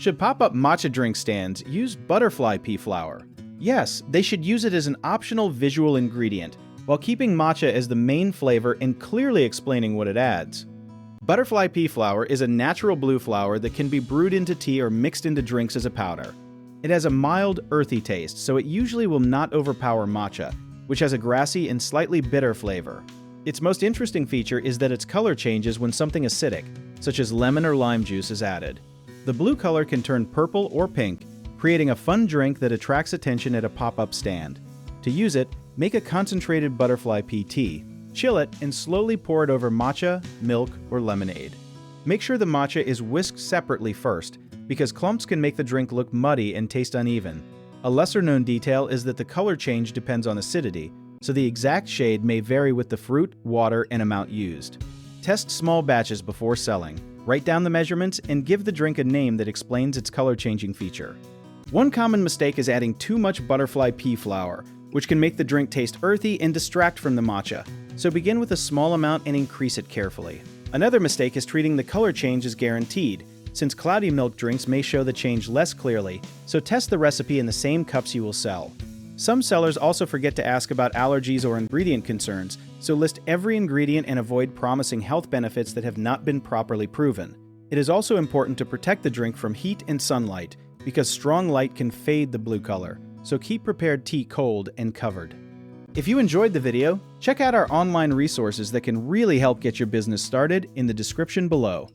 Should pop-up matcha drink stands use butterfly pea flower? Yes, they should use it as an optional visual ingredient, while keeping matcha as the main flavor and clearly explaining what it adds. Butterfly pea flower is a natural blue flower that can be brewed into tea or mixed into drinks as a powder. It has a mild, earthy taste, so it usually will not overpower matcha, which has a grassy and slightly bitter flavor. Its most interesting feature is that its color changes when something acidic, such as lemon or lime juice, is added. The blue color can turn purple or pink, creating a fun drink that attracts attention at a pop-up stand. To use it, make a concentrated butterfly pea tea, chill it, and slowly pour it over matcha, milk, or lemonade. Make sure the matcha is whisked separately first, because clumps can make the drink look muddy and taste uneven. A lesser-known detail is that the color change depends on acidity, so the exact shade may vary with the fruit, water, and amount used. Test small batches before selling, write down the measurements, and give the drink a name that explains its color-changing feature. One common mistake is adding too much butterfly pea flower, which can make the drink taste earthy and distract from the matcha, so begin with a small amount and increase it carefully. Another mistake is treating the color change as guaranteed, since cloudy milk drinks may show the change less clearly, so test the recipe in the same cups you will sell. Some sellers also forget to ask about allergies or ingredient concerns, so list every ingredient and avoid promising health benefits that have not been properly proven. It is also important to protect the drink from heat and sunlight, because strong light can fade the blue color, so keep prepared tea cold and covered. If you enjoyed the video, check out our online resources that can really help get your business started in the description below.